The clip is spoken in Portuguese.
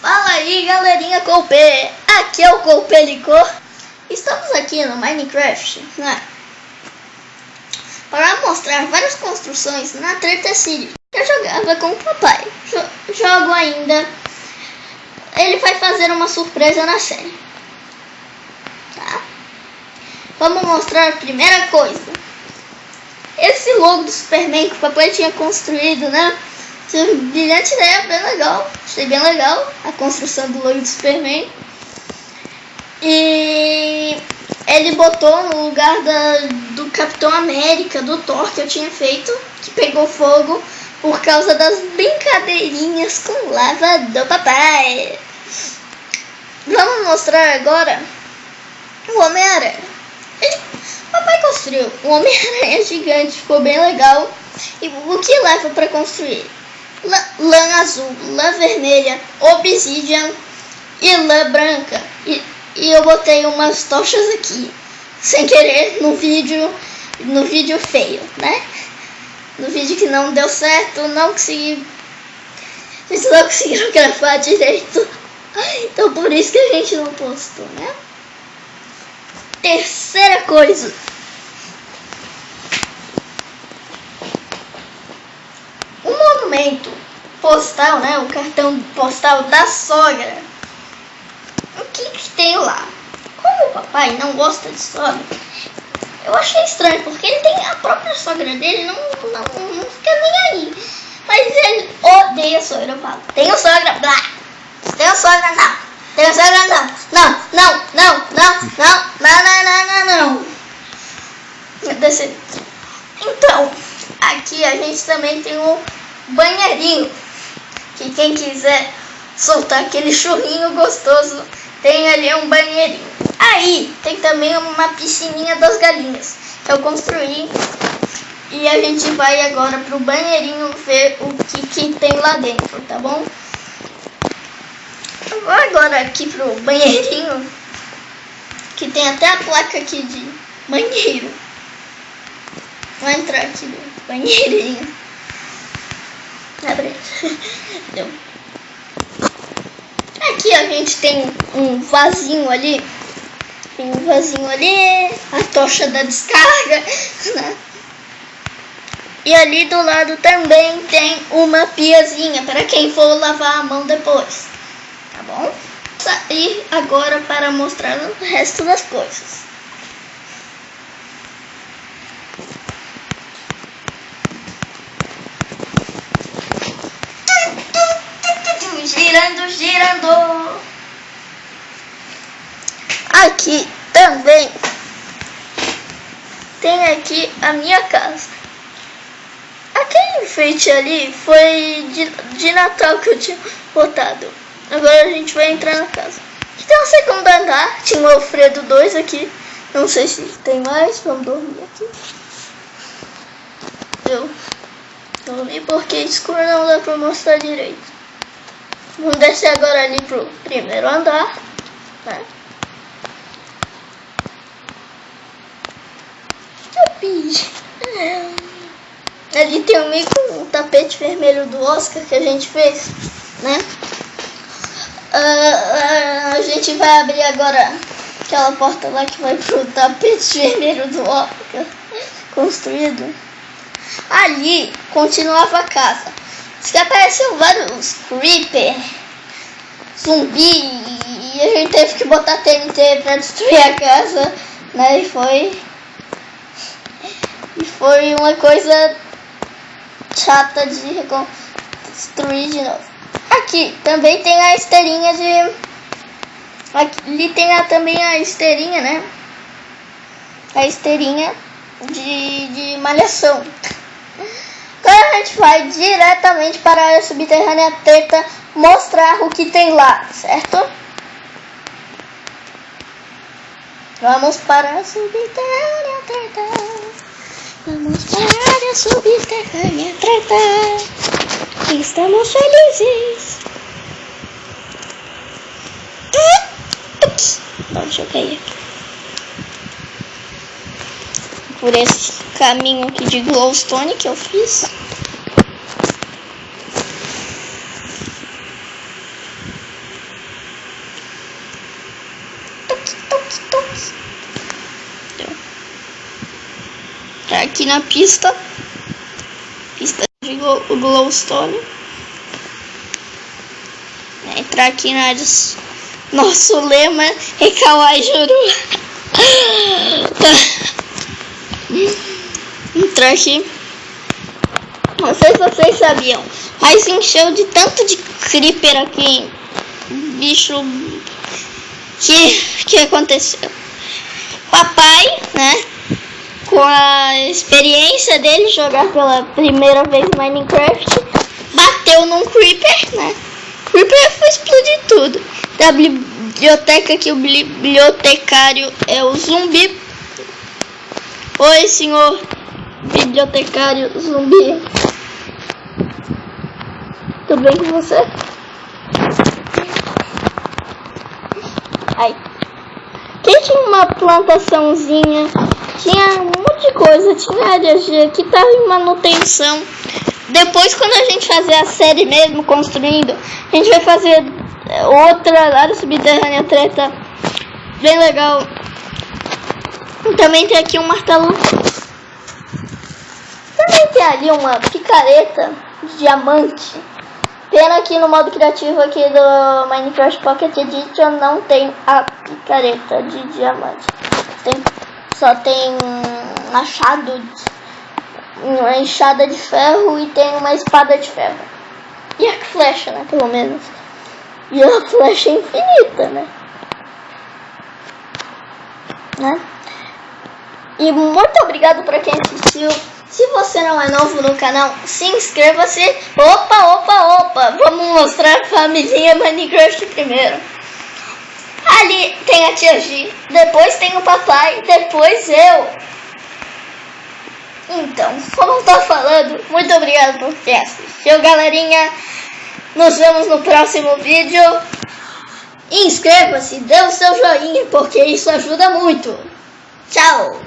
Fala aí, galerinha Colpê, aqui é o Colpelicô. Estamos aqui no Minecraft, né? Para mostrar várias construções na Treta City. Eu jogava com o papai, jogo ainda. Ele vai fazer uma surpresa na série, tá? Vamos mostrar a primeira coisa. Esse logo do Superman que o papai tinha construído, né? Brilhante ideia, bem legal. Achei bem legal a construção do logo do Superman. E ele botou no lugar do Capitão América, do Thor que eu tinha feito, que pegou fogo por causa das brincadeirinhas com lava do papai. Vamos mostrar agora o Homem-Aranha. O papai construiu um Homem-Aranha gigante, ficou bem legal. E o que leva para construir? Lã azul, lã vermelha, obsidian e lã branca. E eu botei umas tochas aqui, sem querer, no vídeo feio, né? No vídeo que não deu certo, não consegui. Vocês não conseguiram gravar direito. Então por isso que a gente não postou, né? Terceira coisa. O monumento postal, né? O cartão postal da sogra. O que tem lá? Como o papai não gosta de sogra, eu achei estranho, porque ele tem a própria sogra dele, não fica nem aí. Mas ele odeia sogra, eu falo. Tenho sogra, blá. Tenho sogra, não. Tenho sogra, não. Então, aqui a gente também tem um banheirinho, que quem quiser soltar aquele churrinho gostoso, tem ali um banheirinho. Aí tem também uma piscininha das galinhas que eu construí. E a gente vai agora pro banheirinho ver o que tem lá dentro, tá bom? Eu vou agora aqui pro banheirinho, que tem até a placa aqui de banheiro. Vou entrar aqui no banheirinho. Abre. Deu. Aqui a gente tem um vasinho ali. Tem um vasinho ali, a tocha da descarga, né? E ali do lado também tem uma piazinha para quem for lavar a mão depois, tá bom? E agora para mostrar o resto das coisas. Girando. Aqui também tem aqui a minha casa. Aquele enfeite ali foi de Natal que eu tinha botado. Agora a gente vai entrar na casa. Aqui tem um segundo andar. Tinha o Alfredo 2 aqui. Não sei se tem mais. Vamos dormir aqui. Eu dormi porque escuro não dá pra mostrar direito. Vamos descer agora ali pro primeiro andar, né? Ali tem um tapete vermelho do Oscar que a gente fez, né? A gente vai abrir agora aquela porta lá que vai pro tapete vermelho do Oscar construído. Ali continuava a casa. Diz que apareceu vários creeper, zumbi, e a gente teve que botar TNT pra destruir a casa, né? E foi uma coisa chata de reconstruir de novo. Aqui também tem a esteirinha de... Ali tem também a esteirinha, né? A esteirinha de malhação. Agora a gente vai diretamente para a área subterrânea Treta mostrar o que tem lá, certo? Vamos para a subterrânea Treta. Vamos para a área subterrânea Treta. Estamos felizes. Onde eu caí aqui? Por esse caminho aqui de glowstone que eu fiz. aqui na pista de glowstone. Entrar aqui na área. Nosso lema é Kawaii Juru. Entrar aqui. Não sei se vocês sabiam, mas encheu de tanto de creeper aqui. Bicho. Que aconteceu? Papai, né? Com a experiência dele jogar pela primeira vez Minecraft, bateu num creeper, né? Creeper foi explodir tudo. Da biblioteca, que o bibliotecário é o zumbi. Oi, senhor bibliotecário zumbi. Tudo bem com você? Ai. Quem tinha uma plantaçãozinha, tinha um monte de coisa, tinha área que estava em manutenção. Depois, quando a gente fazer a série mesmo, construindo, a gente vai fazer outra área subterrânea treta bem legal. Também tem aqui um martelo. Também tem ali uma picareta de diamante. Pena que no modo criativo aqui do Minecraft Pocket Edition não tem a picareta de diamante. Só tem machado, uma enxada de ferro e tem uma espada de ferro. E a flecha, né, pelo menos. E a flecha infinita, né? E muito obrigado para quem assistiu. Se você não é novo no canal, se inscreva-se. Opa, vamos mostrar a família Minecraft primeiro. Ali tem a tia G, depois tem o papai, depois eu. Então, como eu tô falando, muito obrigado por quem assistiu, galerinha. Nos vemos no próximo vídeo. Inscreva-se, dê o seu joinha, porque isso ajuda muito. Tchau!